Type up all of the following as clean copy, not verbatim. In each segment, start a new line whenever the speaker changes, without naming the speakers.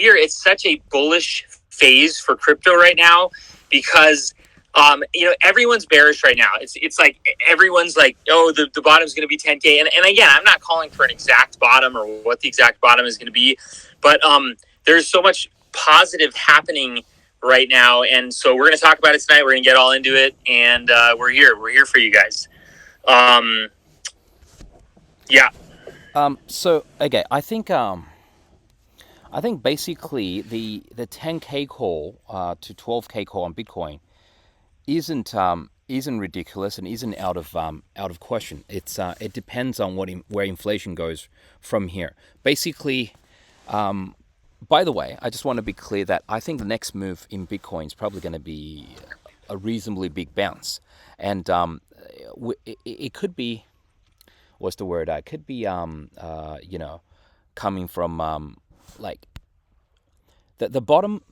it's such a bullish phase for crypto right now because everyone's bearish right now. It's like everyone's like, oh, the bottom's going to be 10K. And again, I'm not calling for an exact bottom or what the exact bottom is going to be, but there's so much positive happening right now. And so we're going to talk about it tonight. We're going to get all into it. And we're here for you guys. Yeah.
So okay, I think basically the 10K call to 12K call on Bitcoin isn't ridiculous and isn't out of question. It depends on where inflation goes from here. Basically, by the way, I just want to be clear that I think the next move in Bitcoin is probably going to be a reasonably big bounce, and it could be, what's the word? It could be coming from like the bottom.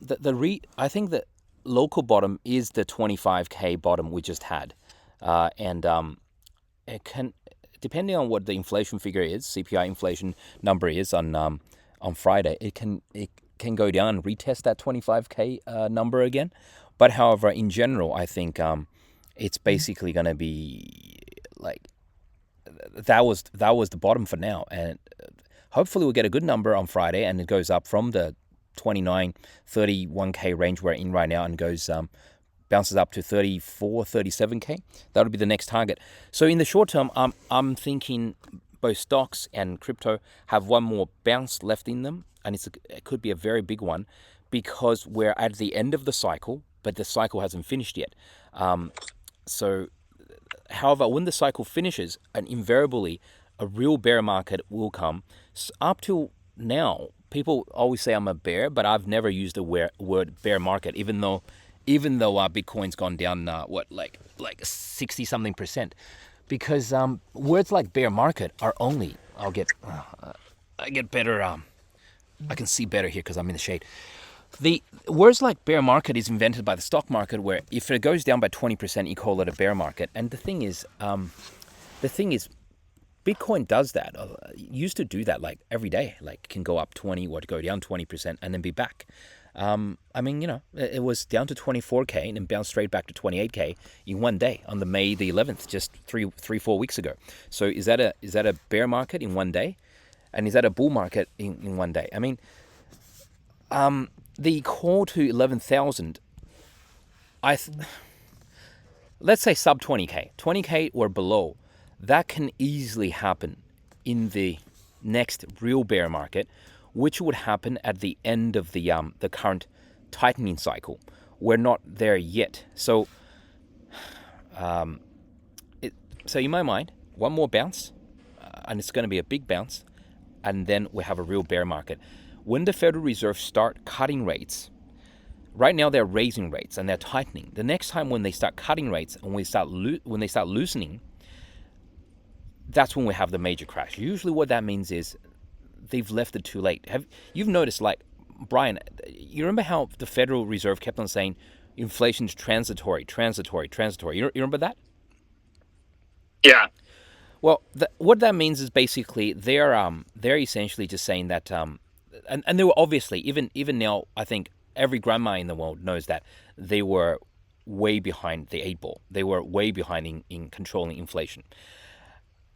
I think the local bottom is the 25K bottom we just had, and it can, depending on what the inflation figure is, CPI inflation number is on Friday, it can go down and retest that 25K number again. But however, in general, I think it's basically going to be like that was the bottom for now, and hopefully we'll get a good number on Friday, and it goes up from the 29, 31K range we're in right now, and goes bounces up to 34, 37K. That'll be the next target. So in the short term, I'm thinking both stocks and crypto have one more bounce left in them, and it could be a very big one because we're at the end of the cycle, but the cycle hasn't finished yet. However, when the cycle finishes, and invariably a real bear market will come. Up till now, people always say I'm a bear, but I've never used the word bear market, even though Bitcoin's gone down like 60 something %, because words like bear market are only I get better. I can see better here because I'm in the shade. The words like bear market is invented by the stock market, where if it goes down by 20%, you call it a bear market. And the thing is, Bitcoin does that. It used to do that like every day, like can go up 20 or to go down 20% and then be back. It was down to 24K and then bounced straight back to 28K in one day on the May the 11th, just 4 weeks ago. So is that a bear market in one day? And is that a bull market in one day? I mean, the call to 11,000, let's say sub 20K, 20K or below, that can easily happen in the next real bear market, which would happen at the end of the current tightening cycle. We're not there yet. So in my mind, one more bounce, and it's going to be a big bounce, and then we have a real bear market. When the Federal Reserve start cutting rates, right now they're raising rates and they're tightening. The next time when they start cutting rates and when they start loosening, that's when we have the major crash. Usually what that means is they've left it too late. You've noticed, like, Brian, you remember how the Federal Reserve kept on saying inflation's transitory? You remember that?
Yeah.
Well, what that means is basically they're essentially just saying that, and they were obviously, even now, I think every grandma in the world knows that they were way behind the 8 ball. They were way behind in controlling inflation.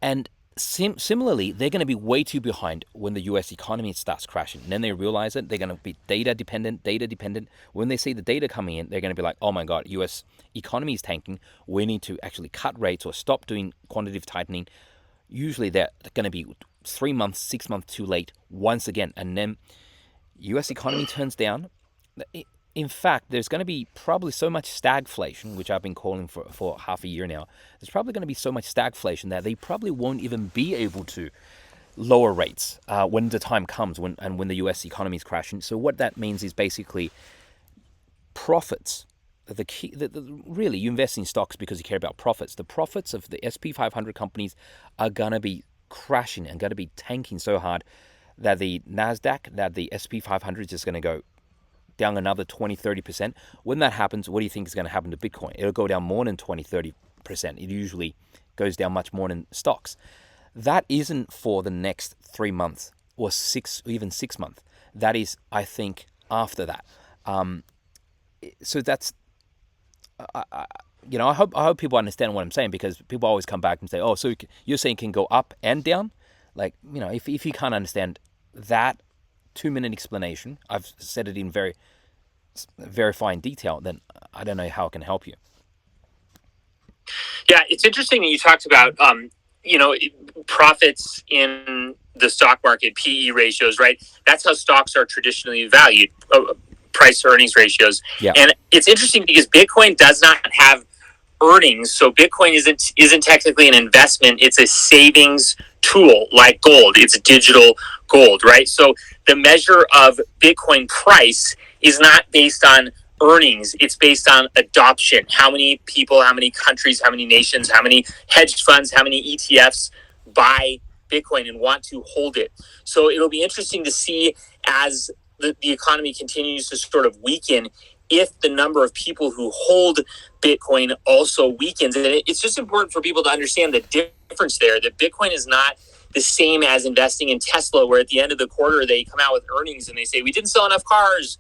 And similarly, they're going to be way too behind when the U.S. economy starts crashing. And then they realize it. They're going to be data dependent. When they see the data coming in, they're going to be like, oh my God, U.S. economy is tanking. We need to actually cut rates or stop doing quantitative tightening. Usually they're going to be 3 months, 6 months too late once again. And then U.S. economy turns down. In fact, there's going to be probably so much stagflation, which I've been calling for half a year now. There's probably going to be so much stagflation that they probably won't even be able to lower rates when the time comes, when the U.S. economy is crashing. So what that means is basically profits. The key, really, you invest in stocks because you care about profits. The profits of the SP 500 companies are going to be crashing and going to be tanking so hard that the NASDAQ, that the SP 500 is just going to go down another 20, 30%. When that happens, what do you think is going to happen to Bitcoin? It'll go down more than 20, 30%. It usually goes down much more than stocks. That isn't for the next 3 months or 6 months. that is, I think, after that. So that's, I hope people understand what I'm saying, because people always come back and say, oh, so you're saying it can go up and down? Like, if you can't understand that 2-minute explanation, I've said it in very fine detail, then I don't know how it can help you.
Yeah, it's interesting that you talked about, profits in the stock market, PE ratios, right? That's how stocks are traditionally valued, price to earnings ratios.
Yeah.
And it's interesting because Bitcoin does not have earnings. So Bitcoin isn't technically an investment. It's a savings tool like gold. It's digital gold, right? So the measure of Bitcoin price is not based on earnings. It's based on adoption. How many people, how many countries, how many nations, how many hedge funds, how many ETFs buy Bitcoin and want to hold it. So it'll be interesting to see as the economy continues to sort of weaken, if the number of people who hold Bitcoin also weakens. And it's just important for people to understand the difference there, that Bitcoin is not the same as investing in Tesla, where at the end of the quarter they come out with earnings and they say, we didn't sell enough cars.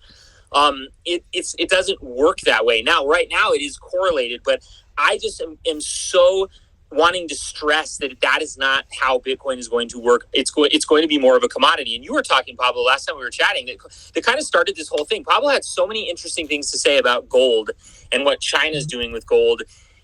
It doesn't work that way. Now, right now it is correlated, but I just am so wanting to stress that is not how Bitcoin is going to work. It's going to be more of a commodity. And you were talking, Pablo, last time we were chatting, that kind of started this whole thing. Pablo had so many interesting things to say about gold and what China's doing with gold.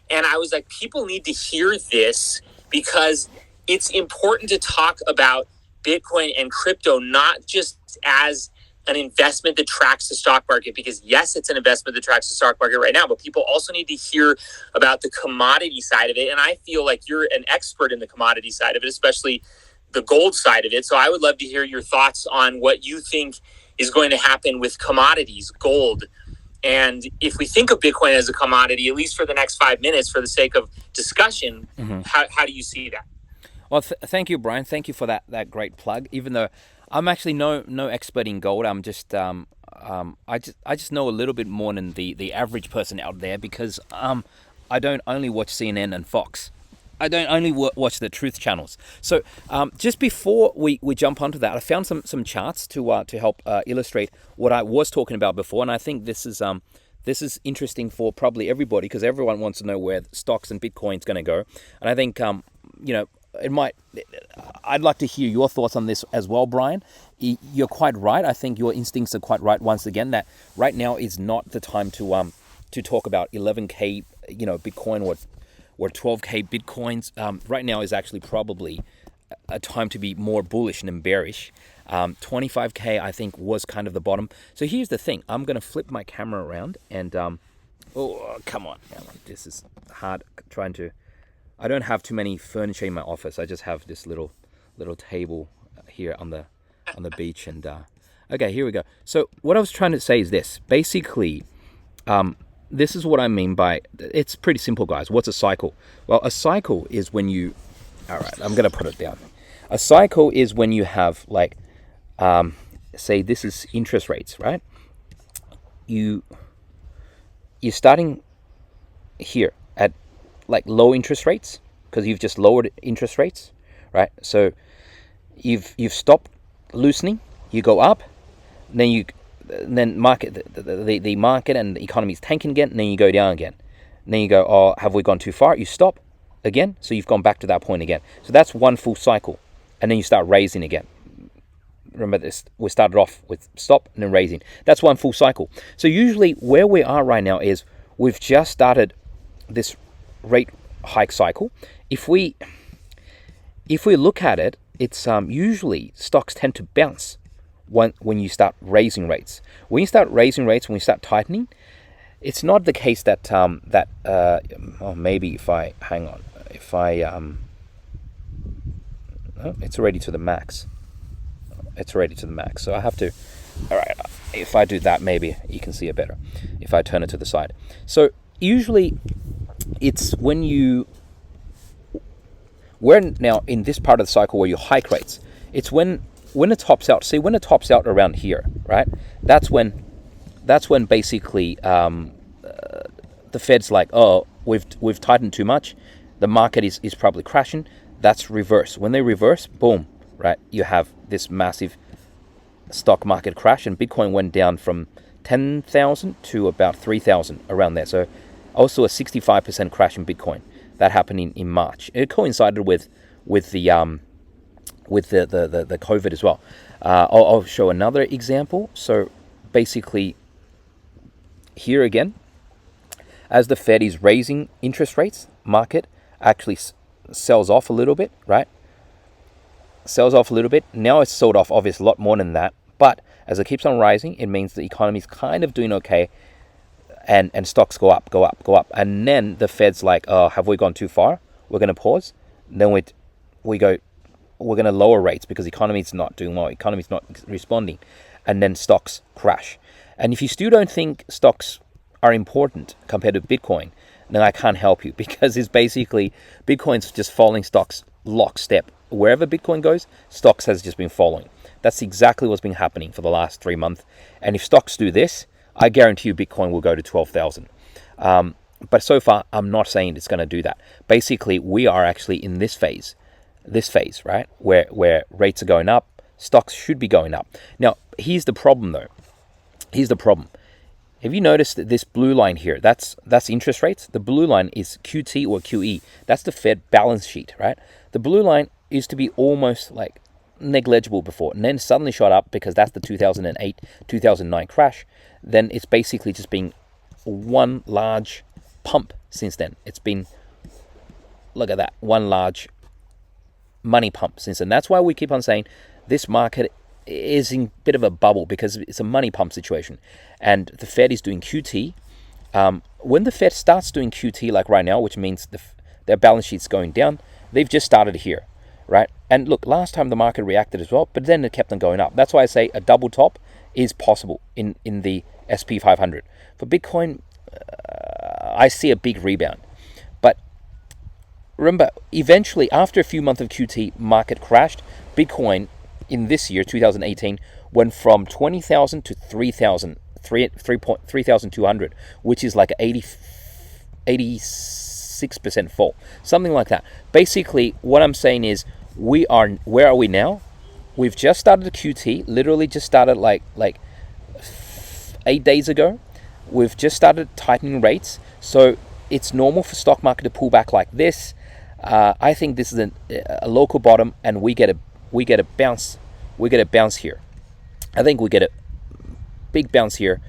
And I was like, people need to hear this, because it's important to talk about Bitcoin and crypto, not just as an investment that tracks the stock market, because yes, it's an investment that tracks the stock market right now, but people also need to hear about the commodity side of it. And I feel like you're an expert in the commodity side of it, especially the gold side of it. So I would love to hear your thoughts on what you think is going to happen with commodities, gold. And if we think of Bitcoin as a commodity, at least for the next 5 minutes, for the sake of discussion, how do you see that?
Well, thank you, Brian. Thank you for that great plug. Even though I'm actually no expert in gold, I'm just I just know a little bit more than the average person out there, because I don't only watch CNN and Fox. I don't only watch the truth channels. So just before we jump onto that, I found some charts to help illustrate what I was talking about before, and I think this is interesting for probably everybody, because everyone wants to know where stocks and Bitcoin's going to go, and I think I'd like to hear your thoughts on this as well, Brian. You're quite right. I think your instincts are quite right once again, that right now is not the time to talk about 11K, Bitcoin or 12K Bitcoins. Right now is actually probably a time to be more bullish than bearish. 25K, I think, was kind of the bottom. So here's the thing. I'm going to flip my camera around and, come on. This is hard trying to... I don't have too many furniture in my office. I just have this little table here on the beach. And okay, here we go. So what I was trying to say is this. Basically, this is what I mean by... It's pretty simple, guys. What's a cycle? Well, a cycle is when you... All right, I'm going to put it down. A cycle is when you have, like, say this is interest rates, right? You're starting here at like low interest rates, because you've just lowered interest rates, right? So you've stopped loosening, you go up, then market the market and the economy is tanking again, and then you go down again. And then you go, oh, have we gone too far? You stop again, so you've gone back to that point again. So that's one full cycle, and then you start raising again. Remember this, we started off with stop and then raising. That's one full cycle. So usually where we are right now is we've just started this rate hike cycle. If we look at it, it's usually stocks tend to bounce when you start raising rates. When you start raising rates, when you start tightening, it's not the case that maybe if I hang on, if I it's already to the max. It's already to the max, so I have to. All right, if I do that, maybe you can see it better. If I turn it to the side, so usually it's we're now in this part of the cycle where you hike rates. It's when it tops out. See, when it tops out around here, right? That's when basically the Fed's like, oh, we've tightened too much. The market is probably crashing. That's reverse. When they reverse, boom, right? You have this massive stock market crash, and Bitcoin went down from 10,000 to about 3,000, around there. So also a 65% crash in Bitcoin that happened in March. It coincided with the COVID as well. I'll show another example. So basically, here again, as the Fed is raising interest rates, market actually sells off a little bit, right? Sells off a little bit. Now it's sold off obviously a lot more than that. But as it keeps on rising, it means the economy is kind of doing okay, and stocks go up. And then the Fed's like, oh, have we gone too far? We're going to pause. Then we go, we're going to lower rates because the economy's not doing well. Economy's not responding. And then stocks crash. And if you still don't think stocks are important compared to Bitcoin, then I can't help you, because it's basically Bitcoin's just following stocks lockstep. Wherever Bitcoin goes, stocks has just been following. That's exactly what's been happening for the last 3 months. And if stocks do this, I guarantee you Bitcoin will go to 12,000. But so far, I'm not saying it's going to do that. Basically, we are actually in this phase, right, where rates are going up, stocks should be going up. Now, here's the problem, though. Here's the problem. Have you noticed that this blue line here, that's interest rates? The blue line is QT or QE. That's the Fed balance sheet, right? The blue line used to be almost like negligible before, and then suddenly shot up because that's the 2008, 2009 crash. Then it's basically just been one large pump since then. It's been, look at that, one large money pump since then. That's why we keep on saying this market is in a bit of a bubble, because it's a money pump situation. And the Fed is doing QT. When the Fed starts doing QT, like right now, which means their balance sheet's going down, they've just started here, right? And look, last time the market reacted as well, but then it kept on going up. That's why I say a double top is possible in the SP 500. For Bitcoin, I see a big rebound. But remember, eventually, after a few months of QT, market crashed. Bitcoin in this year, 2018, went from 20,000 to 3,200, which is like 86% fall, something like that. Basically, what I'm saying is, where are we now? We've just started a QT, literally just started like 8 days ago. We've just started tightening rates, so it's normal for stock market to pull back like this. I think this is a local bottom, and we get a bounce. We get a bounce here. I think we get a big bounce here.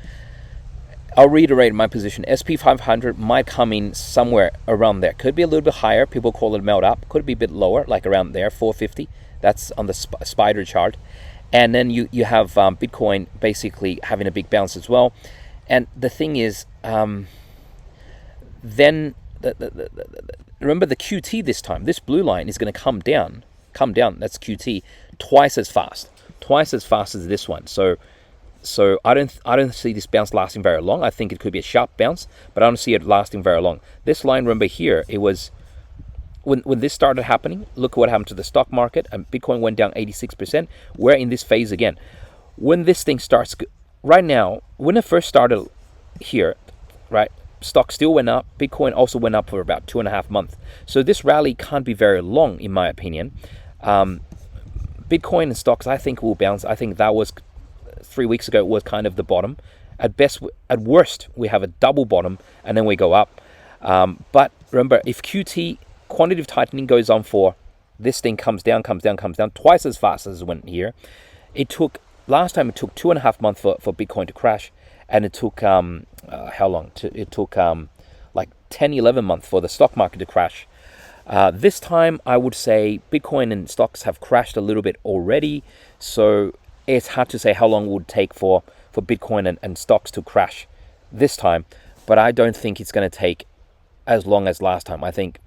I'll reiterate my position. SP 500 might come in somewhere around there. Could be a little bit higher. People call it melt up. Could be a bit lower, like around there, 450. That's on the spider chart. And then you have Bitcoin basically having a big bounce as well. And the thing is, then remember the QT this time. This blue line is going to come down. That's QT twice as fast as this one. So I don't see this bounce lasting very long. I think it could be a sharp bounce, but I don't see it lasting very long. This line, remember here, it was when this started happening. Look what happened to the stock market, and Bitcoin went down 86%. We're in this phase again. When this thing starts right now, when it first started here, right, stock still went up. Bitcoin also went up for about 2.5 months. So this rally can't be very long, in my opinion. Bitcoin and stocks, I think, will bounce. I think that was 3 weeks ago, was kind of the bottom. At worst, we have a double bottom, and then we go up. But remember, if QT quantitative tightening goes on for this thing comes down twice as fast as it went here. Last time it took 2.5 months for Bitcoin to crash, and it took how long? It took like 10, 11 months for the stock market to crash. This time, I would say Bitcoin and stocks have crashed a little bit already, so it's hard to say how long it would take for Bitcoin and stocks to crash this time, but I don't think it's going to take as long as last time. I think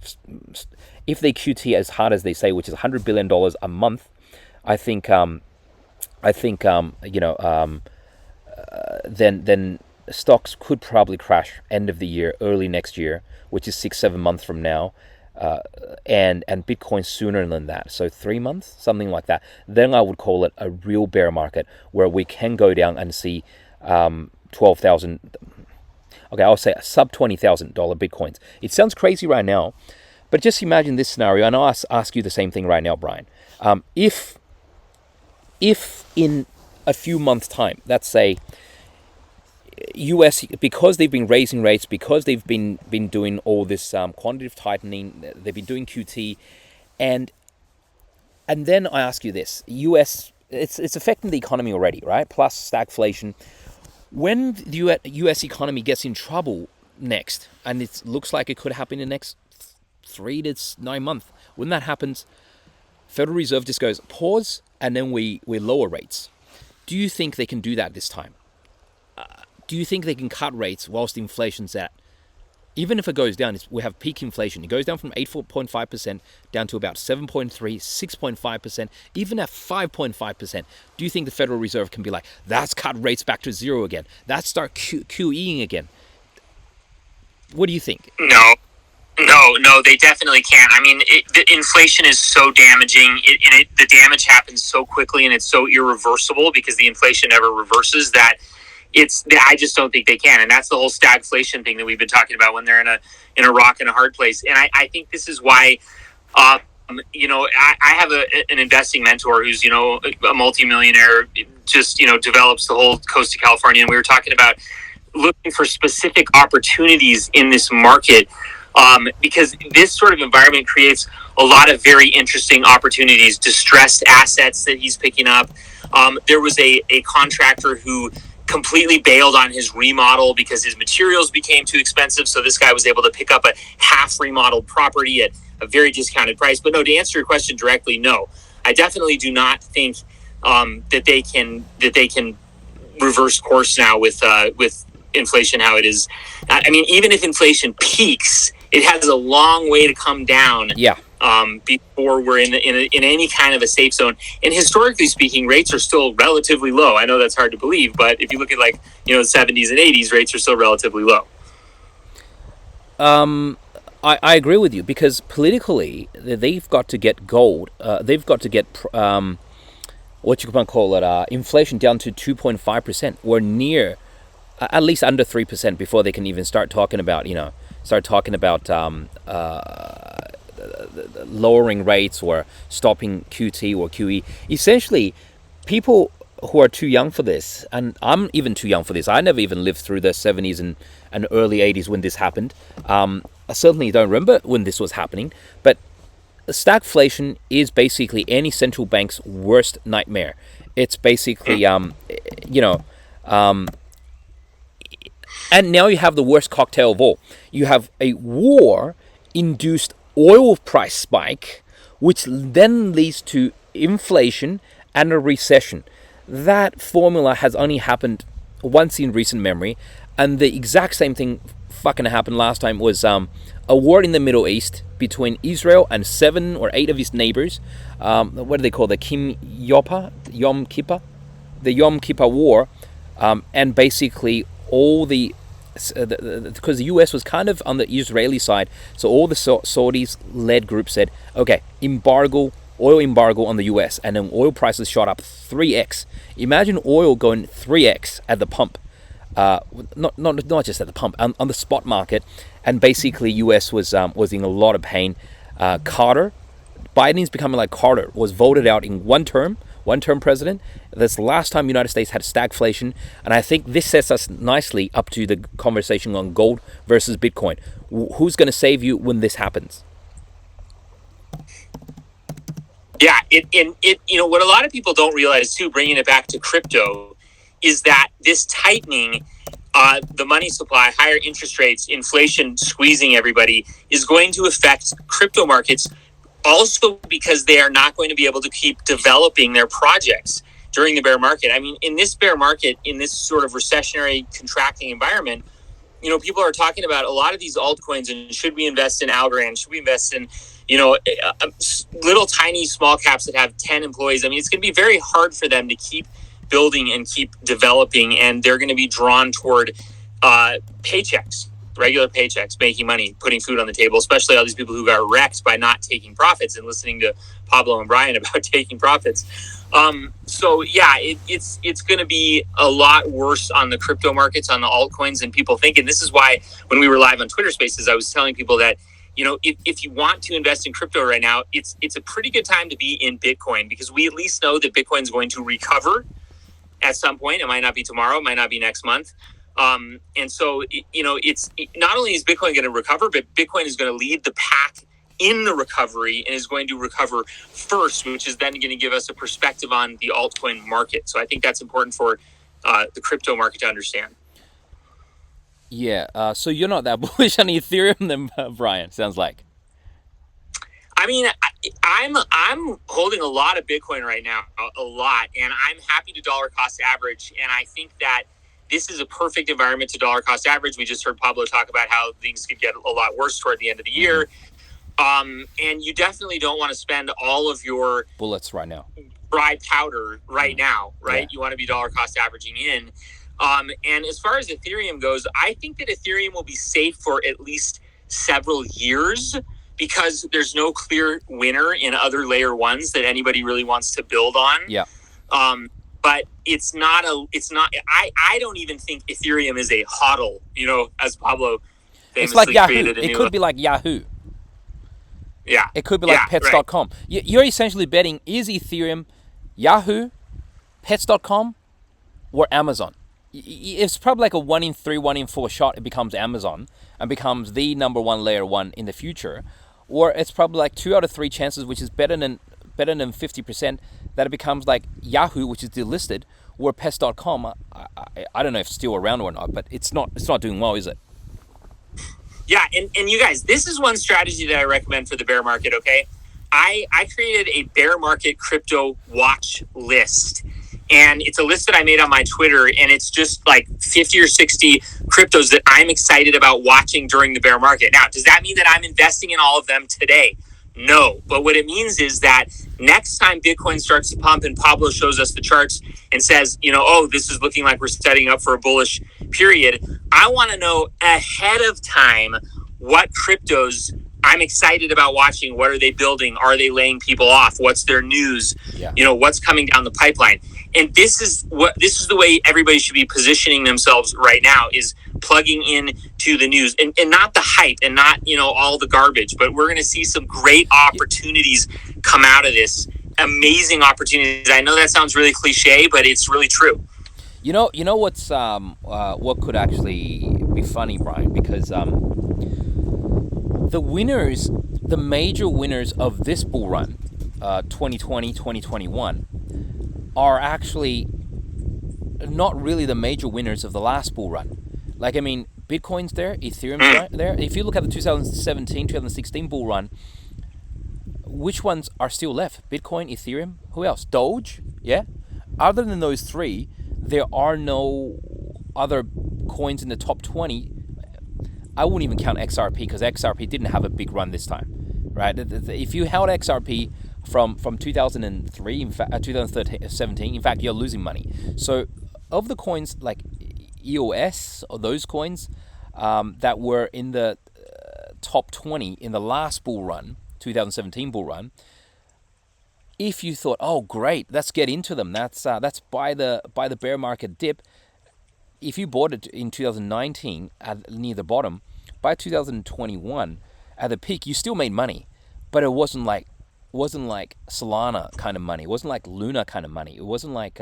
if they QT as hard as they say, which is $100 billion a month, then stocks could probably crash end of the year, early next year, which is 6-7 months from now. And Bitcoin sooner than that, so 3 months, something like that. Then I would call it a real bear market, where we can go down and see 12,000. Okay, I'll say sub $20,000 Bitcoins. It sounds crazy right now, but just imagine this scenario, and I'll ask you the same thing right now, Brian. If in a few months' time, let's say US, because they've been raising rates, because they've been doing all this quantitative tightening, they've been doing QT, and then I ask you this: US, it's affecting the economy already, right? Plus stagflation. When the US economy gets in trouble next, and it looks like it could happen in the next 3 to 9 months, when that happens, Federal Reserve just goes pause, and then we lower rates. Do you think they can do that this time? Do you think they can cut rates whilst inflation's at, even if it goes down, we have peak inflation. It goes down from 8.5% down to about 7.3, 6.5%, even at 5.5%. Do you think the Federal Reserve can be like, that's cut rates back to zero again? That's start QEing again? What do you think?
No, they definitely can't. I mean, the inflation is so damaging, the damage happens so quickly, and it's so irreversible because the inflation never reverses that. I just don't think they can, and that's the whole stagflation thing that we've been talking about when they're in a rock and a hard place. And I think this is why, I have an investing mentor who's a multimillionaire, just develops the whole coast of California, and we were talking about looking for specific opportunities in this market, because this sort of environment creates a lot of very interesting opportunities, distressed assets that he's picking up. There was a contractor who completely bailed on his remodel because his materials became too expensive. So this guy was able to pick up a half remodeled property at a very discounted price. But no, to answer your question directly, no, I definitely do not think that they can reverse course now with inflation how it is. I mean, even if inflation peaks, it has a long way to come down.
Yeah.
Before we're in any kind of a safe zone. And historically speaking, rates are still relatively low. I know that's hard to believe, but if you look at the 70s and 80s, rates are still relatively low.
I agree with you, because politically they've got to get gold. They've got to get what you can call it, inflation down to 2.5% or near, at least under 3% before they can even start talking about lowering rates or stopping QT or QE. Essentially, people who are too young for this, and I'm even too young for this. I never even lived through the 70s and early 80s when this happened. I certainly don't remember when this was happening, but stagflation is basically any central bank's worst nightmare. It's basically, and now you have the worst cocktail of all. You have a war-induced oil price spike, which then leads to inflation and a recession. That formula has only happened once in recent memory, and the exact same thing fucking happened last time. Was a war in the Middle East between Israel and 7 or 8 of his neighbors. What do they call the Yom Kippur War, and basically all because the US was kind of on the Israeli side, so all the Saudis-led groups said, okay, oil embargo on the US, and then oil prices shot up 3x. Imagine oil going 3x at the pump, not just at the pump, on the spot market, and basically US was in a lot of pain. Biden's becoming like Carter, was voted out in one term president. That's the last time the United States had stagflation, and I think this sets us nicely up to the conversation on gold versus Bitcoin. Who's going to save you when this happens?
Yeah, what a lot of people don't realize too, bringing it back to crypto, is that this tightening, the money supply, higher interest rates, inflation squeezing everybody, is going to affect crypto markets. Also, because they are not going to be able to keep developing their projects during the bear market. I mean, in this bear market, in this sort of recessionary, contracting environment, people are talking about a lot of these altcoins, and should we invest in Algorand? Should we invest in, little tiny small caps that have 10 employees? I mean, it's going to be very hard for them to keep building and keep developing, and they're going to be drawn toward paychecks. Regular paychecks, making money, putting food on the table, especially all these people who got wrecked by not taking profits and listening to Pablo and Bryan about taking profits. So yeah, it's going to be a lot worse on the crypto markets, on the altcoins than people think. And this is why when we were live on Twitter Spaces, I was telling people that, if you want to invest in crypto right now, it's a pretty good time to be in Bitcoin, because we at least know that Bitcoin is going to recover. at some point. It might not be tomorrow. It might not be next month. And so, it's not only is Bitcoin going to recover, but Bitcoin is going to lead the pack in the recovery and is going to recover first, which is then going to give us a perspective on the altcoin market. So I think that's important for the crypto market to understand.
Yeah. So you're not that bullish on Ethereum, then, Brian? Sounds like.
I mean, I'm holding a lot of Bitcoin right now, a lot, and I'm happy to dollar cost average. And I think that this is a perfect environment to dollar cost average. We just heard Pablo talk about how things could get a lot worse toward the end of the year. And you definitely don't want to spend all of your
bullets right now,
dry powder right now, right? Yeah. You want to be dollar cost averaging in. And as far as Ethereum goes, I think that Ethereum will be safe for at least several years because there's no clear winner in other layer ones that anybody really wants to build on.
Yeah.
But I don't even think Ethereum is a hodl, as Pablo famously
it's like Yahoo.
created
It could be like Yahoo.
Yeah.
It could be like pets.com. Right. You're essentially betting, is Ethereum Yahoo, pets.com, or Amazon? It's probably like a 1 in 3, 1 in 4 shot. It becomes Amazon and becomes the number one layer one in the future. Or it's probably like 2 out of 3 chances, which is better than 50%, that it becomes like Yahoo, which is delisted, or pets.com. I don't know if it's still around or not, but it's not doing well, is it?
Yeah, and you guys, this is one strategy that I recommend for the bear market, okay? I created a bear market crypto watch list. And it's a list that I made on my Twitter, and it's just like 50 or 60 cryptos that I'm excited about watching during the bear market. Now, does that mean that I'm investing in all of them today? No. But what it means is that next time Bitcoin starts to pump and Pablo shows us the charts and says, this is looking like we're setting up for a bullish period, I want to know ahead of time what cryptos I'm excited about watching. What are they building? Are they laying people off? What's their news? Yeah. What's coming down the pipeline? And this is the way everybody should be positioning themselves right now, is plugging in to the news and not the hype and not, all the garbage, but we're going to see some great opportunities come out of this. Amazing opportunities. I know that sounds really cliche, but it's really true.
You know what's what could actually be funny, Brian, because the major winners of this bull run, 2020, 2021, are actually not really the major winners of the last bull run. Like, I mean, Bitcoin's there, Ethereum's there. If you look at the 2017, 2016 bull run, which ones are still left? Bitcoin, Ethereum, who else? Doge, yeah? Other than those three, there are no other coins in the top 20. I wouldn't even count XRP because XRP didn't have a big run this time, right? If you held XRP from 2003, in fact, 2017, in fact, you're losing money. So of the coins like EOS or those coins that were in the top 20 in the last bull run, 2017 bull run, if you thought, oh great, let's get into them, that's buy the bear market dip. If you bought it in 2019 near the bottom, by 2021 at the peak, you still made money, but it wasn't like Solana kind of money. It wasn't like Luna kind of money. It wasn't like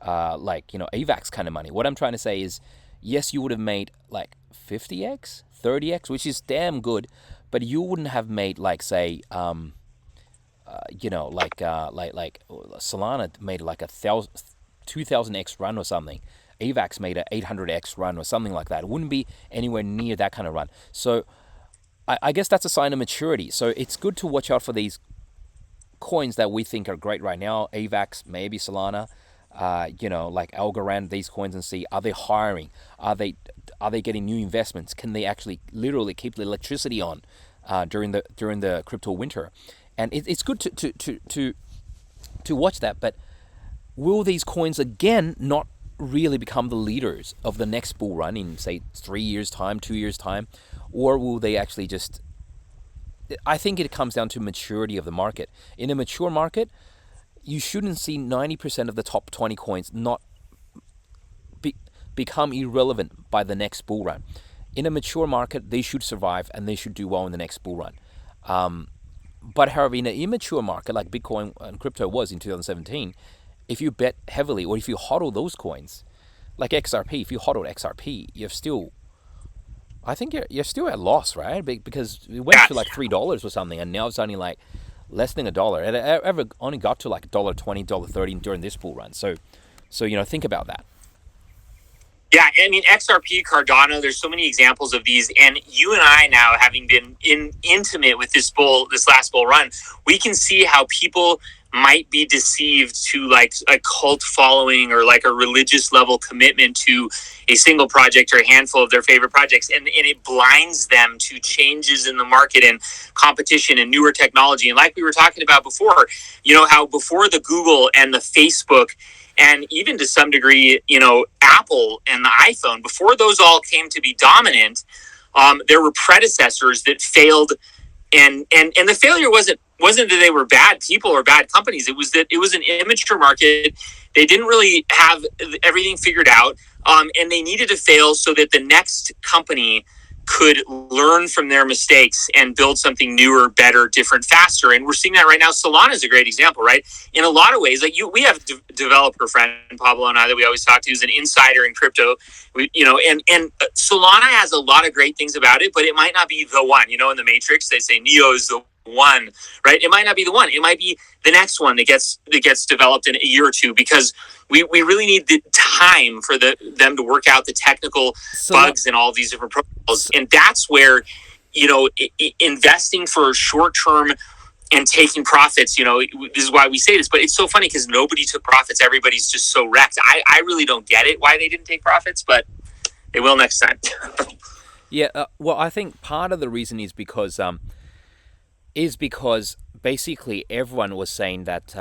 AVAX kind of money. What I'm trying to say is, yes, you would have made like 50x, 30x, which is damn good, but you wouldn't have made like say Solana made like 2000x run or something. AVAX made an 800x run or something like that. It wouldn't be anywhere near that kind of run. So I guess that's a sign of maturity. So it's good to watch out for these coins that we think are great right now. AVAX, maybe Solana, like Algorand, these coins, and see, are they hiring? Are they getting new investments? Can they actually literally keep the electricity on during the crypto winter? And it's good to watch that. But will these coins again not really become the leaders of the next bull run in, say, 3 years' time, 2 years' time? Or will they actually just... I think it comes down to maturity of the market. In a mature market, you shouldn't see 90% of the top 20 coins not become irrelevant by the next bull run. In a mature market, they should survive and they should do well in the next bull run. But however, in an immature market like Bitcoin and crypto was in 2017, if you bet heavily or if you hodl those coins, like XRP, if you hodled XRP, I think you're still at loss, right? Because it went
Yeah.
to like $3 or something, and now it's only like less than $1. And it ever only got to like $1.20, $1.30 during this bull run. So think about that.
Yeah, I mean XRP, Cardano. There's so many examples of these, and you and I now, having been intimate with this last bull run, we can see how people might be deceived to like a cult following or like a religious level commitment to a single project or a handful of their favorite projects, and it blinds them to changes in the market and competition and newer technology. And like we were talking about before, how before the Google and the Facebook and even to some degree, Apple and the iPhone, before those all came to be dominant, there were predecessors that failed, and the failure wasn't that they were bad people or bad companies. It was that it was an immature market. They didn't really have everything figured out, and they needed to fail so that the next company could learn from their mistakes and build something newer, better, different, faster. And we're seeing that right now. Solana is a great example, right? In a lot of ways, like we have a developer friend, Pablo and I, that we always talk to, who's an insider in crypto. And Solana has a lot of great things about it, but it might not be the one. In the Matrix, they say Neo is the one, right? It might not be the one. It might be the next one that gets developed in a year or two, because we really need the time for them to work out the technical bugs and all these different protocols. And that's where, investing for short term and taking profits, this is why we say this, but it's so funny because nobody took profits. Everybody's just so wrecked. I really don't get it, why they didn't take profits, but they will next time.
Yeah, well, I think part of the reason is because basically everyone was saying that,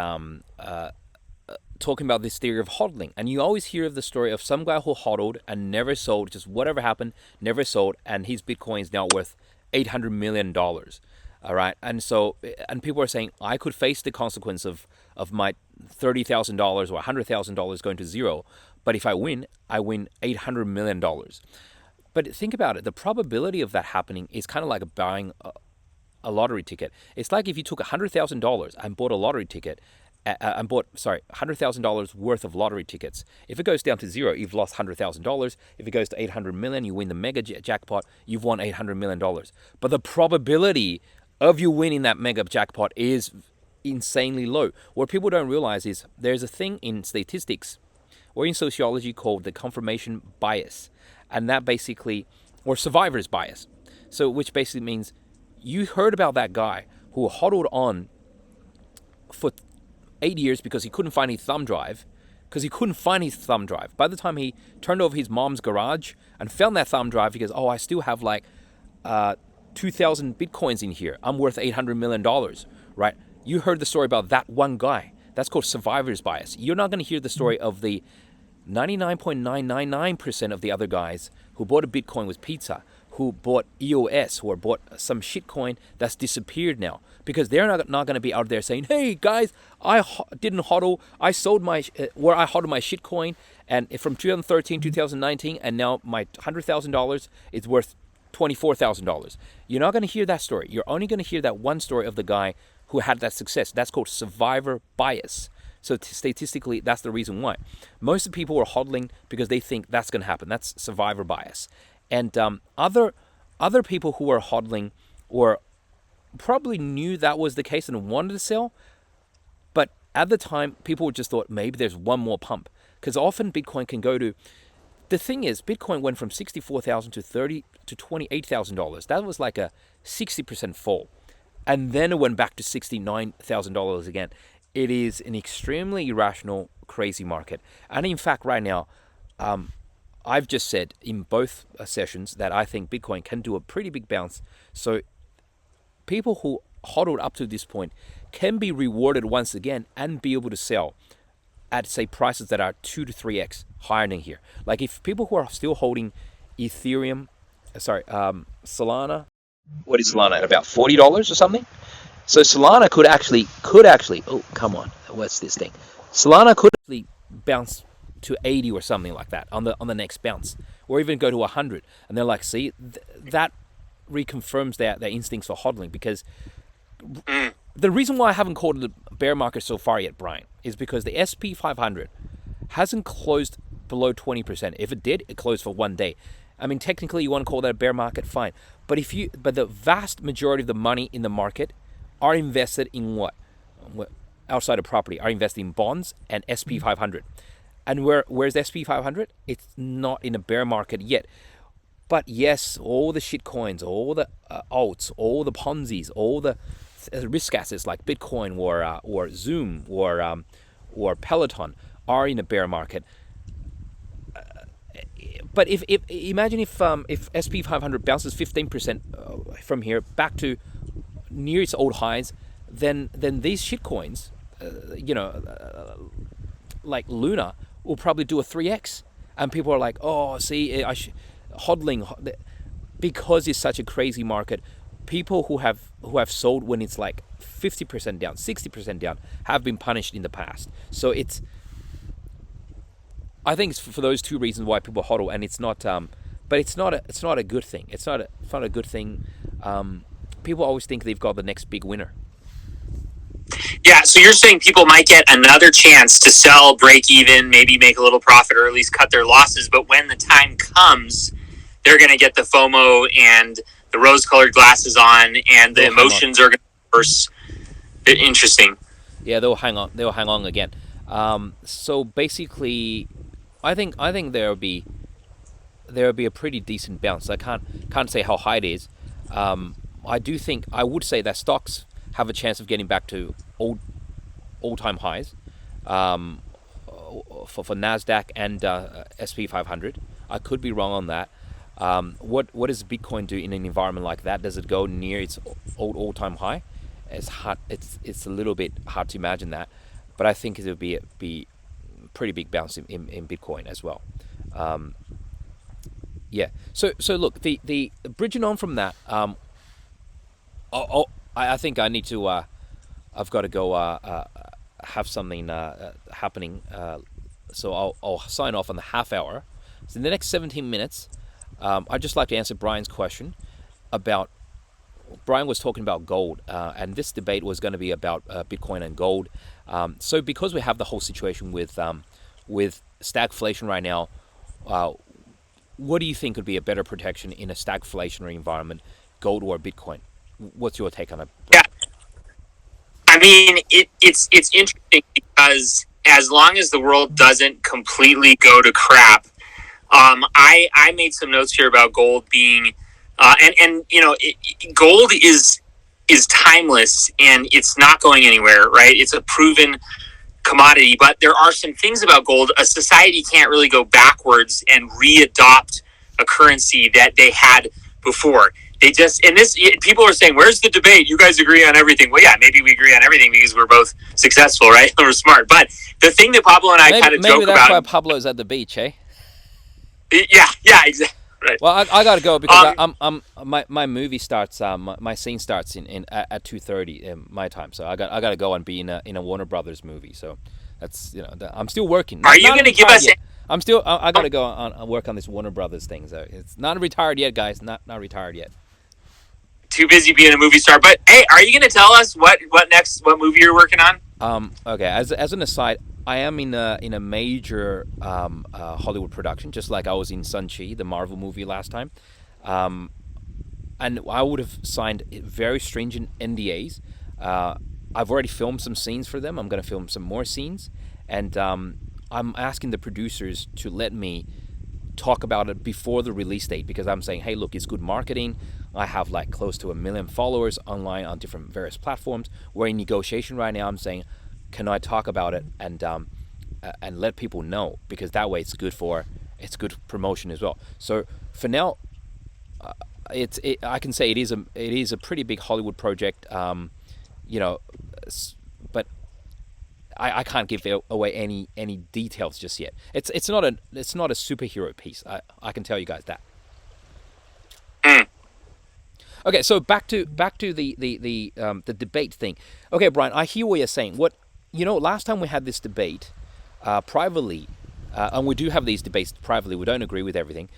talking about this theory of hodling. And you always hear of the story of some guy who hodled and never sold, just whatever happened, never sold, and his Bitcoin is now worth $800 million. All right. And people are saying, I could face the consequence of my $30,000 or $100,000 going to zero. But if I win $800 million. But think about it. The probability of that happening is kind of like buying a lottery ticket. It's like if you took $100,000 and bought a lottery ticket, $100,000 worth of lottery tickets. If it goes down to zero, you've lost $100,000. If it goes to $800 million, you win the mega jackpot, you've won $800 million. But the probability of you winning that mega jackpot is insanely low. What people don't realize is there's a thing in statistics or in sociology called the confirmation bias. And that basically, or survivor's bias. So which basically means you heard about that guy who hodled on for 8 years because he couldn't find his thumb drive. By the time he turned over his mom's garage and found that thumb drive, he goes, I still have like 2,000 Bitcoins in here. I'm worth $800 million, right? You heard the story about that one guy. That's called survivor's bias. You're not going to hear the story of the 99.999% of the other guys who bought a Bitcoin with pizza, who bought EOS, or bought some shitcoin that's disappeared now, because they're not going to be out there saying, hey guys, I didn't hodl, I sold my shitcoin, and from 2013 2019, and now my $100,000 is worth $24,000. You're not going to hear that story. You're only going to hear that one story of the guy who had that success. That's called survivor bias. So statistically, that's the reason why. Most of the people are hodling because they think that's going to happen. That's survivor bias. And other people who are hodling or probably knew that was the case and wanted to sell, but at the time, people just thought maybe there's one more pump, because often Bitcoin can go to. The thing is, Bitcoin went from $64,000 to $28,000. That was like a 60% fall, and then it went back to $69,000 again. It is an extremely irrational, crazy market, and in fact, right now, I've just said in both sessions that I think Bitcoin can do a pretty big bounce. So people who hodled up to this point can be rewarded once again and be able to sell at, say, prices that are 2 to 3x higher than here. Like if people who are still holding Solana, what is Solana at, about $40 or something? So Solana could actually, oh, come on, what's this thing? Solana could actually bounce to 80 or something like that on the next bounce, or even go to 100. And they're like, see, that reconfirms their instincts for hodling, because the reason why I haven't called it bear market so far yet, Brian, is because the SP 500 hasn't closed below 20%. If it did, it closed for 1 day. I mean, technically, you want to call that a bear market, fine. But the vast majority of the money in the market are invested in what? Outside of property, are invested in bonds and SP 500. And where's the SP 500? It's not in a bear market yet. But yes, all the shit coins, all the alts, all the Ponzi's, all the risk assets like Bitcoin or Zoom or Peloton are in a bear market. But if imagine if SP 500 bounces 15% from here back to near its old highs, then these shitcoins, like Luna, will probably do a 3x, and people are like, oh, see, hodling, because it's such a crazy market. People who have sold when it's like 50% down, 60% down, have been punished in the past. So I think it's for those two reasons why people hodl, and it's not. But it's not a good thing. It's not a good thing. People always think they've got the next big winner.
Yeah, so you're saying people might get another chance to sell, break even, maybe make a little profit, or at least cut their losses. But when the time comes, they're going to get the FOMO and the rose-colored glasses on, and the emotions are going to burst. Interesting.
Yeah, they'll hang on. They'll hang on again. So basically, I think there'll be a pretty decent bounce. I can't say how high it is. I would say that stocks have a chance of getting back to all-time highs for Nasdaq and SP 500. I could be wrong on that. What does Bitcoin do in an environment like that? Does it go near its all-time high? It's hard. It's a little bit hard to imagine that, but I think it'll be pretty big bounce in Bitcoin as well. Yeah. So look, the bridging on from that, I think I need to. I've got to go have something happening. So I'll sign off on the half hour. So in the next 17 minutes, I'd just like to answer Brian's question about. Brian was talking about gold, and this debate was going to be about Bitcoin and gold. So because we have the whole situation with stagflation right now, what do you think would be a better protection in a stagflationary environment, gold or Bitcoin? What's your take on it?
Yeah, I mean, it's interesting because as long as the world doesn't completely go to crap, I made some notes here about gold being, and gold is timeless and it's not going anywhere, right? It's a proven commodity, but there are some things about gold. A society can't really go backwards and readopt a currency that they had before. They just, and this, people are saying, where's the debate? You guys agree on everything. Well, yeah, maybe we agree on everything because we're both successful, right? We're smart. But the thing that Pablo and I kind of joke about.
Maybe that's why Pablo's at the beach, eh?
Yeah, exactly. Right.
Well, I gotta go because my movie starts. My scene starts at 2:30 my time, so I gotta go and be in a Warner Brothers movie. So that's I'm still working.
Are you going to give us?
I'm still. I gotta go on work on this Warner Brothers thing. So it's not retired yet, guys. Not retired yet.
Too busy being a movie star. But hey, are you going to tell us what movie you're working on?
Okay. As an aside, I am in a major Hollywood production, just like I was in Shang-Chi, the Marvel movie last time, and I would have signed very stringent NDAs. I've already filmed some scenes for them. I'm going to film some more scenes, and I'm asking the producers to let me talk about it before the release date because I'm saying, hey, look, it's good marketing. I have like close to 1 million followers online on different various platforms. We're in negotiation right now. I'm saying, can I talk about it and let people know, because that way it's good promotion as well. So for now, I can say it is a pretty big Hollywood project, but I can't give away any details just yet. It's not a superhero piece. I can tell you guys that. Okay, so back to the debate thing. Okay, Brian, I hear what you're saying. Last time we had this debate privately, and we do have these debates privately, we don't agree with everything,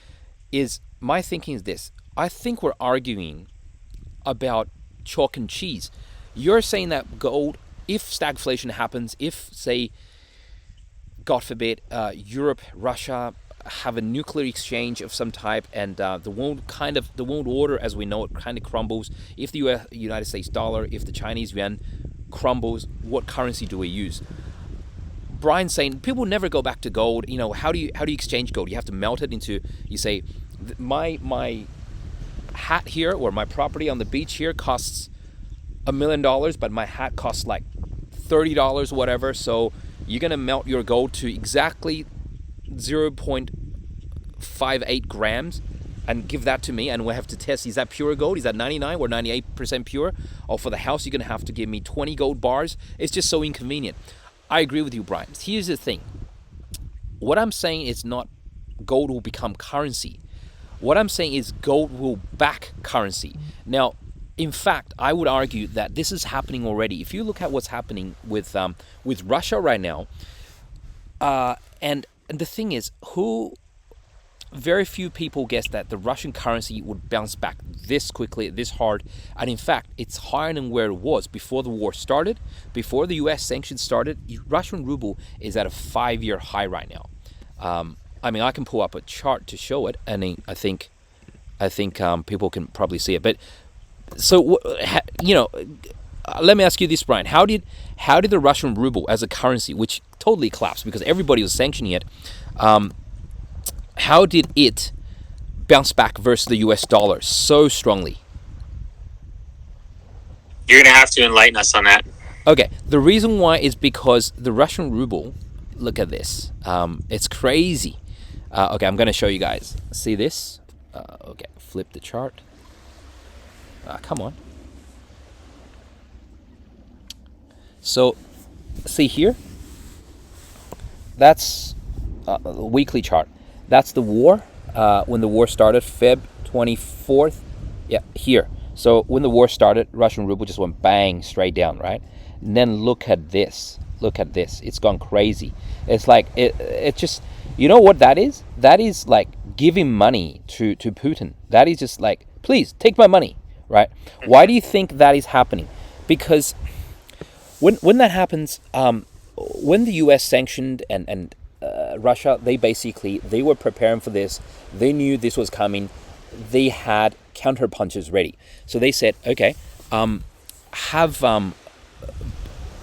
my thinking is this. I think we're arguing about chalk and cheese. You're saying that gold if stagflation happens, if, say, God forbid, Europe, Russia have a nuclear exchange of some type, and the world order as we know it kind of crumbles. If the United States dollar, if the Chinese yuan crumbles, what currency do we use? Brian's saying people never go back to gold. How do you exchange gold? You have to melt it into. You say, my hat here or my property on the beach here costs $1 million, but my hat costs like $30, whatever. So you're gonna melt your gold to exactly 0.58 grams and give that to me, and we'll have to test, is that pure gold? Is that 99 or 98% pure? Or for the house, you're gonna have to give me 20 gold bars. It's just so inconvenient. I agree with you, Brian. Here's the thing. What I'm saying is not gold will become currency. What I'm saying is gold will back currency. Now, in fact, I would argue that this is happening already. If you look at what's happening with Russia right now, and the thing is, very few people guess that the Russian currency would bounce back this quickly, this hard. And in fact, it's higher than where it was before the war started. Before the US sanctions started, Russian ruble is at a 5-year high right now. I can pull up a chart to show it, and I think people can probably see it. But so, let me ask you this, Brian. How did the Russian ruble as a currency, which totally collapsed because everybody was sanctioning it, how did it bounce back versus the US dollar so strongly?
You're going to have to enlighten us on that.
Okay, the reason why is because the Russian ruble, look at this. It's crazy. Okay, I'm going to show you guys. See this? Okay, flip the chart. Come on. So, see here? That's a weekly chart. That's the war. When the war started, Feb 24th. Yeah, here. So when the war started, Russian ruble just went bang straight down, right? And then look at this. Look at this. It's gone crazy. It's like it just. You know what that is? That is like giving money to Putin. That is just like, please take my money, right? Why do you think that is happening? Because when that happens, when the U.S. sanctioned and Russia, they were preparing for this. They knew this was coming. They had counter punches ready. So they said, okay,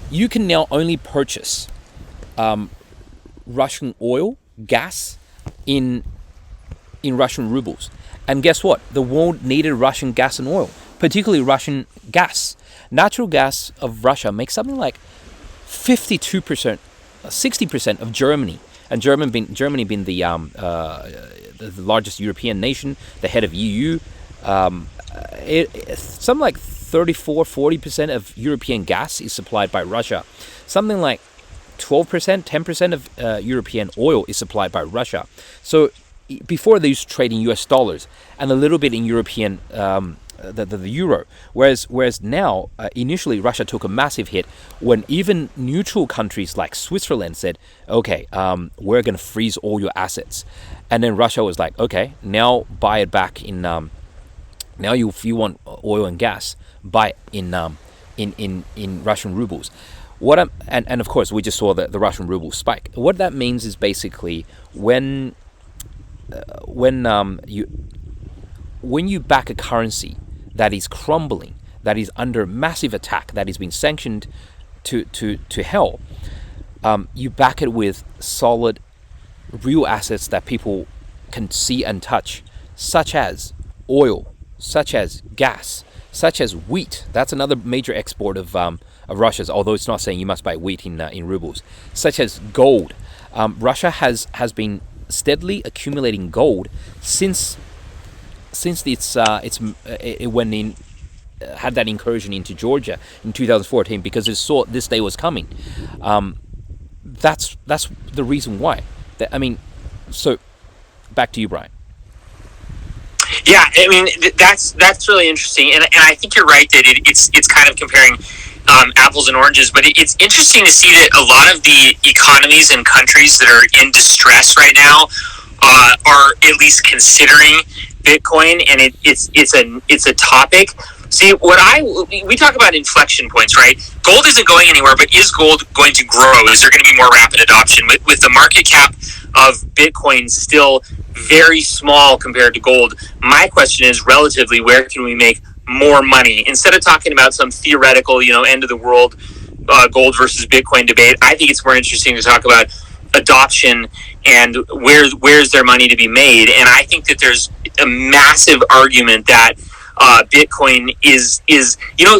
you can now only purchase Russian oil, gas in Russian rubles. And guess what? The world needed Russian gas and oil, particularly Russian gas. Natural gas of Russia makes something like 52%, 60% of Germany. And Germany being the largest European nation, the head of EU, something like 34-40% of European gas is supplied by Russia. Something like 12%, 10% of European oil is supplied by Russia. So before they used to trade in US dollars and a little bit in European the euro, whereas now initially Russia took a massive hit when even neutral countries like Switzerland said, okay, we're going to freeze all your assets, and then Russia was like, okay, now buy it back in now if you want oil and gas, buy it in Russian rubles. And of course we just saw the Russian ruble spike. What that means is basically when you back a currency that is crumbling, that is under massive attack, that is being sanctioned to hell, you back it with solid, real assets that people can see and touch, such as oil, such as gas, such as wheat. That's another major export of Russia's, although it's not saying you must buy wheat in rubles. Such as gold. Russia has been steadily accumulating gold since it went in, had that incursion into Georgia in 2014, because it saw this day was coming. That's the reason why. So back to you, Brian.
Yeah, that's really interesting, and I think you're right that it's kind of comparing apples and oranges, but it's interesting to see that a lot of the economies and countries that are in distress right now are at least considering Bitcoin, and it's a topic. See, we talk about inflection points, right? Gold isn't going anywhere, but is gold going to grow? Is there going to be more rapid adoption? With the market cap of Bitcoin still very small compared to gold, my question is relatively, where can we make more money? Instead of talking about some theoretical, end of the world gold versus Bitcoin debate, I think it's more interesting to talk about adoption and where's their money to be made. And I think that there's a massive argument that Bitcoin is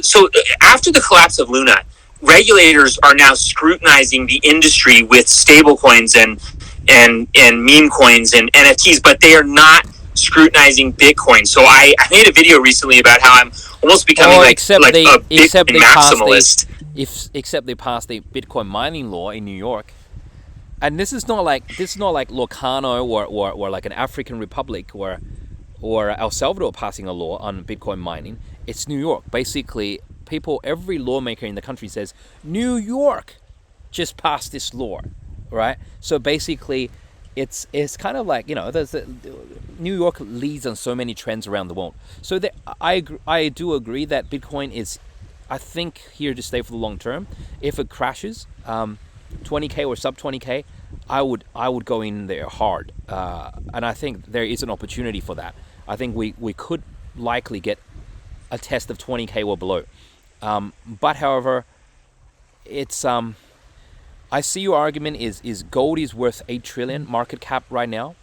so after the collapse of Luna, regulators are now scrutinizing the industry with stable coins and meme coins and NFTs, but they are not scrutinizing Bitcoin. So I made a video recently about how I'm almost becoming like a Bitcoin maximalist.
Except they passed the Bitcoin mining law in New York. And this is not like Locano or like an African republic or El Salvador passing a law on Bitcoin mining. It's New York. Basically, every lawmaker in the country says, New York just passed this law, right? So basically, it's kind of like, New York leads on so many trends around the world. So I do agree that Bitcoin is, I think, here to stay for the long term. If it crashes, 20K or sub 20K, I would go in there hard, and I think there is an opportunity for that. I think we could likely get a test of 20K or below, but however, it's I see your argument is gold is worth 8 trillion market cap right now.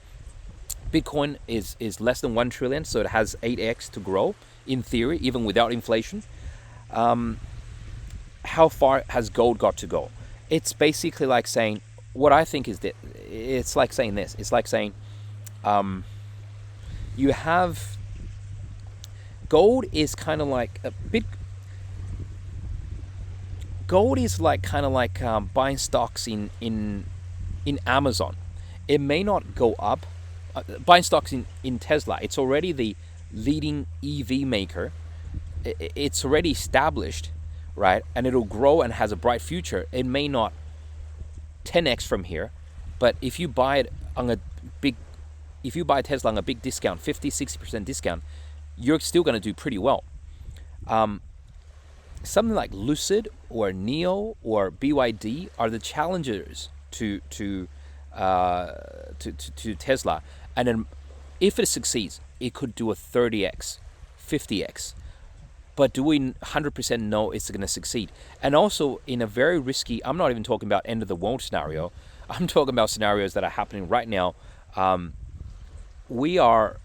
Bitcoin is less than 1 trillion, so it has 8x to grow in theory, even without inflation. How far has gold got to go? It's basically like saying, what I think is that it's like saying this. It's like saying, you have gold is kind of like a bit. Gold is like kind of like buying stocks in Amazon. It may not go up. Buying stocks in Tesla. It's already the leading EV maker. It's already established, right? And it'll grow and has a bright future. It may not 10x from here, but if you buy it on if you buy Tesla on a big discount, 50-60% discount, you're still going to do pretty well. Something like Lucid or Neo or BYD are the challengers to Tesla, and then if it succeeds, it could do a 30x, 50x. But do we 100% know it's going to succeed? And also, in a very risky, I'm not even talking about end of the world scenario. I'm talking about scenarios that are happening right now. We are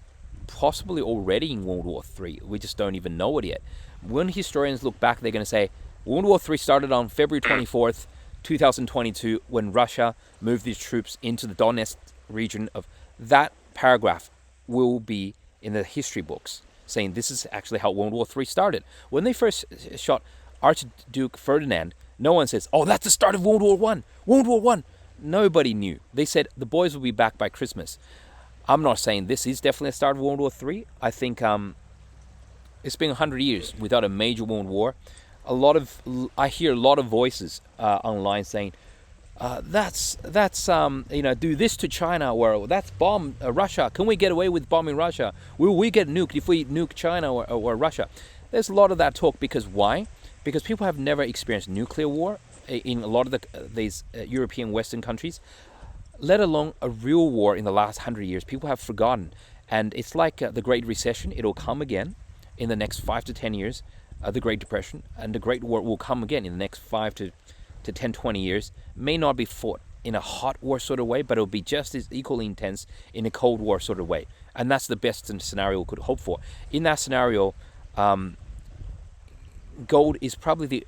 possibly already in World War III. We just don't even know it yet. When historians look back, they're going to say World War III started on February 24th, 2022, when Russia moved its troops into the Donetsk region. Of that paragraph will be in the history books, saying this is actually how World War III started. When they first shot Archduke Ferdinand, no one says, oh, that's the start of World War I. World War I. Nobody knew. They said the boys will be back by Christmas. I'm not saying this is definitely the start of World War III. I think it's been 100 years without a major world war. I hear a lot of voices online saying, that's do this to China, or that's bomb Russia. Can we get away with bombing Russia? Will we get nuked if we nuke China or Russia? There's a lot of that talk because why? Because people have never experienced nuclear war in a lot of these European Western countries, let alone a real war in the last 100 years. People have forgotten, and it's like the Great Recession. It'll come again in the next 5 to 10 years. The Great Depression and the Great War will come again in the next 5 to 10, 20 years. May not be fought in a hot war sort of way, but it'll be just as equally intense in a cold war sort of way. And that's the best scenario we could hope for. In that scenario, gold is probably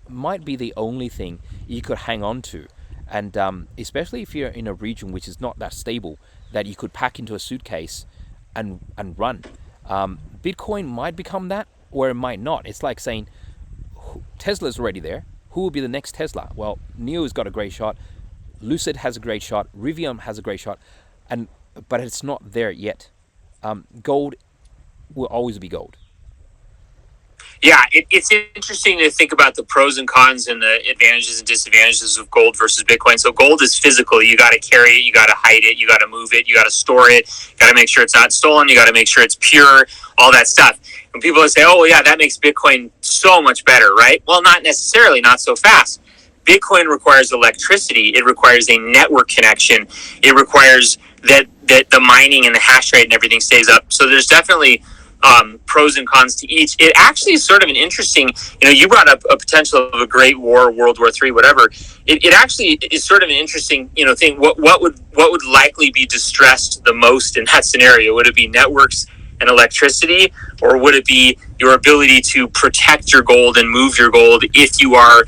might be the only thing you could hang on to. And especially if you're in a region which is not that stable, that you could pack into a suitcase and run. Bitcoin might become that, or it might not. It's like saying Tesla's already there. Who will be the next Tesla? Well, Neo's got a great shot. Lucid has a great shot. Rivian has a great shot, but it's not there yet. Gold will always be gold.
Yeah, it's interesting to think about the pros and cons and the advantages and disadvantages of gold versus Bitcoin. So gold is physical. You got to carry it, you got to hide it, you got to move it, you got to store it, you got to make sure it's not stolen, you got to make sure it's pure, all that stuff. And people say, oh, well, yeah, that makes Bitcoin so much better, right? Well, not necessarily, not so fast. Bitcoin requires electricity. It requires a network connection. It requires that the mining and the hash rate and everything stays up. So there's definitely pros and cons to each. It actually is sort of an interesting, you brought up a potential of a great war, World War III, whatever. It actually is sort of an interesting, thing. What would likely be distressed the most in that scenario? Would it be networks and electricity, or would it be your ability to protect your gold and move your gold if you are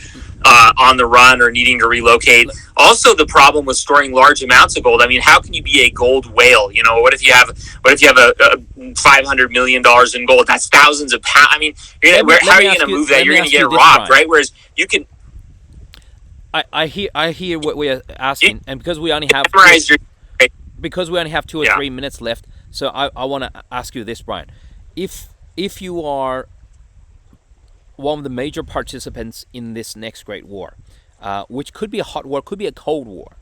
on the run or needing to relocate? Also, the problem with storing large amounts of gold. I mean, how can you be a gold whale? What if you have a $500 million in gold? That's thousands of pounds. I mean, how are you going to move that? You're going to get robbed, right? Whereas you can.
I hear what we're asking, and because we only have because we only have 2 or 3 minutes left, so I want to ask you this, Brian. If you are one of the major participants in this next great war, which could be a hot war, could be a cold war.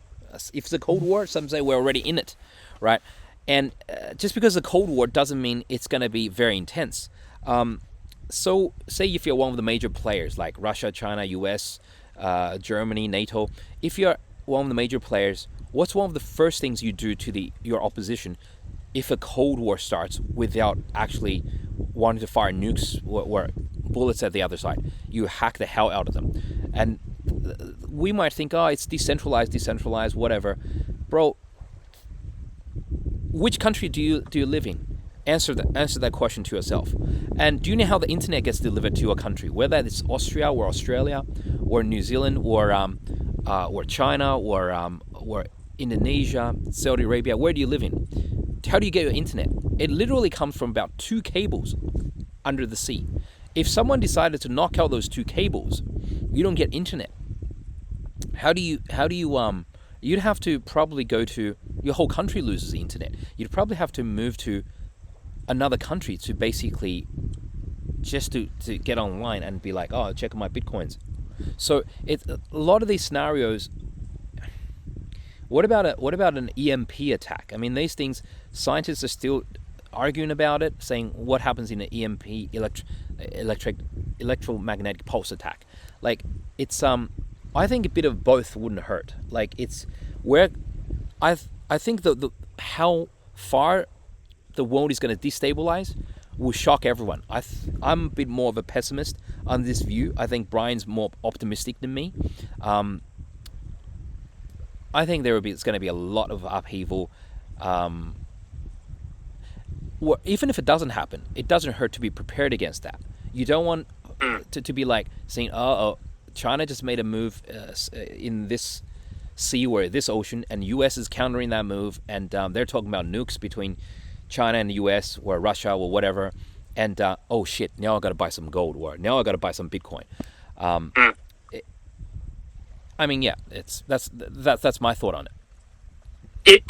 If it's a cold war, some say we're already in it, right? And just because it's a cold war doesn't mean it's going to be very intense. So say if you're one of the major players like Russia, China, US, Germany, NATO, if you're one of the major players, what's one of the first things you do to your opposition if a cold war starts without actually wanting to fire nukes or bullets at the other side? You hack the hell out of them. And we might think, oh, it's decentralized, whatever. Bro, which country do you live in? Answer that question to yourself. And do you know how the internet gets delivered to a country? Whether it's Austria or Australia or New Zealand or China or Indonesia, Saudi Arabia, where do you live in? How do you get your internet? It literally comes from about 2 cables under the sea. If someone decided to knock out those 2 cables, you don't get internet. How do you you'd have to probably go to, your whole country loses the internet. You'd probably have to move to another country to basically just to get online and be like, oh, check out my bitcoins. So a lot of these scenarios. What about an EMP attack? I mean, these things, scientists are still arguing about it, saying what happens in an EMP, electromagnetic pulse attack. Like, it's I think a bit of both wouldn't hurt. Like, it's where I think the how far the world is going to destabilize will shock everyone. I'm a bit more of a pessimist on this view. I think Brian's more optimistic than me. I think it's going to be a lot of upheaval. Even if it doesn't happen, it doesn't hurt to be prepared against that. You don't want to be like saying, oh, China just made a move in this sea or this ocean, and U.S. is countering that move, and they're talking about nukes between China and the U.S. or Russia or whatever, and oh shit, now I got to buy some gold, or now I got to buy some Bitcoin. I mean, yeah, that's my thought on it.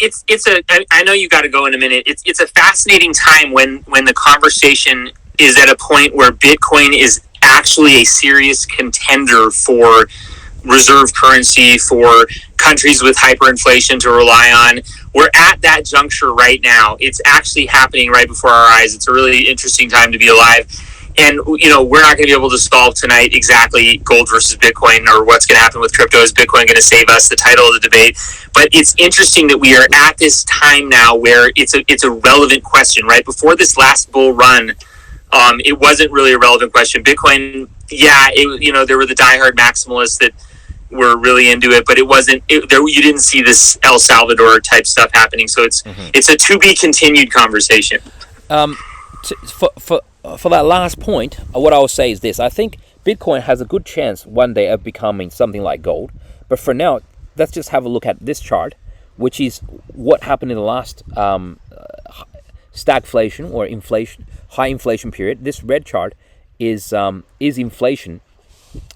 I know you got to go in a minute. It's a fascinating time when the conversation is at a point where Bitcoin is actually a serious contender for reserve currency for countries with hyperinflation to rely on. We're at that juncture right now. It's actually happening right before our eyes. It's a really interesting time to be alive. And, we're not going to be able to solve tonight exactly gold versus Bitcoin or what's going to happen with crypto. Is Bitcoin going to save us? The title of the debate. But it's interesting that we are at this time now where it's a relevant question. Right before this last bull run, it wasn't really a relevant question. Bitcoin, there were the diehard maximalists that were really into it, but it wasn't. You didn't see this El Salvador type stuff happening. So it's a to be continued conversation.
For that last point, what I will say is this. I think Bitcoin has a good chance one day of becoming something like gold. But for now, let's just have a look at this chart, which is what happened in the last stagflation or inflation, high inflation period. This red chart is inflation.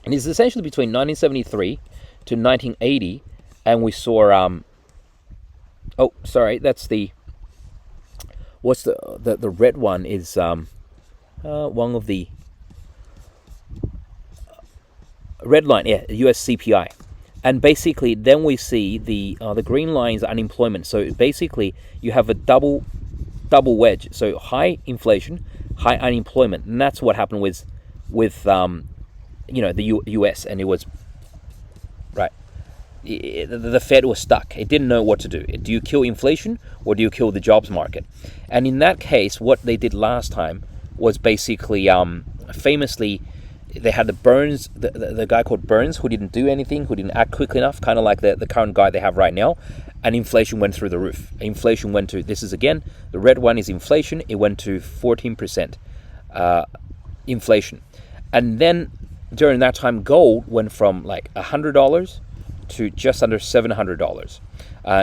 And it's essentially between 1973 to 1980. And we saw... that's the... What's the red one is... one of the red line, yeah, US CPI. And basically, then we see the green line is unemployment. So basically, you have a double wedge. So high inflation, high unemployment, and that's what happened with the U.S. and it was right. The Fed was stuck. It didn't know what to do. Do you kill inflation or do you kill the jobs market? And in that case, what they did last time was basically, famously, they had the guy called Burns, who didn't do anything, who didn't act quickly enough, kind of like the current guy they have right now, and inflation went through the roof. Inflation went to, this is again, the red one is inflation, it went to 14% inflation. And then during that time, gold went from like $100 to just under $700.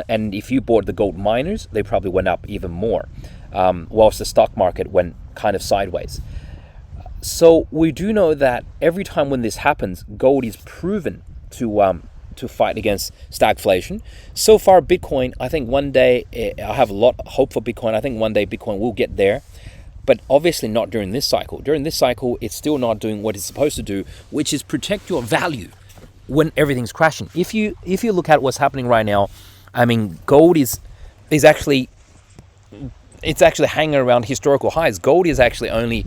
And if you bought the gold miners, they probably went up even more, whilst the stock market went kind of sideways. So we do know that every time when this happens, gold is proven to fight against stagflation. So far, Bitcoin, I think one day, I have a lot of hope for Bitcoin. I think one day Bitcoin will get there, but obviously not during this cycle. During this cycle, it's still not doing what it's supposed to do, which is protect your value when everything's crashing. If you look at what's happening right now, I mean, gold is actually, it's actually hanging around historical highs. Gold is actually only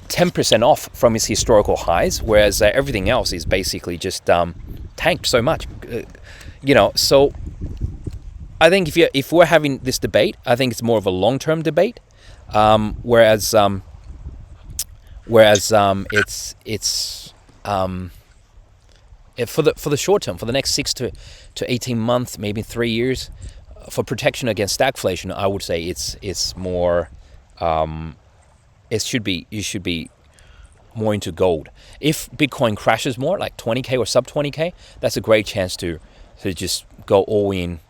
10% off from its historical highs, whereas everything else is basically just tanked so much. So I think if we're having this debate, I think it's more of a long-term debate, whereas it's for the short term, for the next 6 to 18 months, maybe 3 years, for protection against stagflation, I would say it's more. You should be more into gold. If Bitcoin crashes more, like 20K or sub 20K, that's a great chance to just go all in,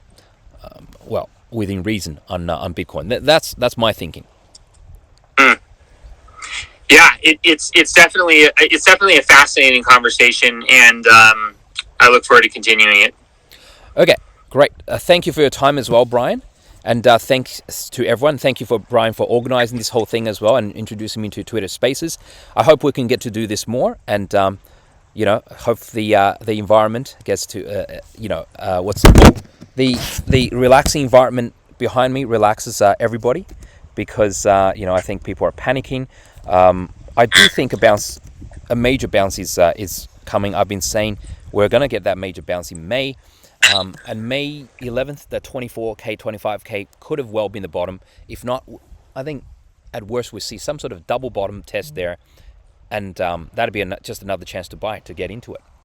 within reason on Bitcoin. That's my thinking.
Yeah, it's definitely a fascinating conversation, and I look forward to continuing it.
Okay, great. Thank you for your time as well, Brian. And thanks to everyone. Thank you for Brian for organizing this whole thing as well and introducing me to Twitter Spaces. I hope we can get to do this more, and hope the environment gets to the relaxing environment behind me relaxes everybody, because I think people are panicking. I do think a major bounce is coming. I've been saying we're going to get that major bounce in May. And May 11th, the 24K, 25K could have well been the bottom. If not, I think at worst we see some sort of double bottom test there, and that'd be just another chance to buy, to get into it.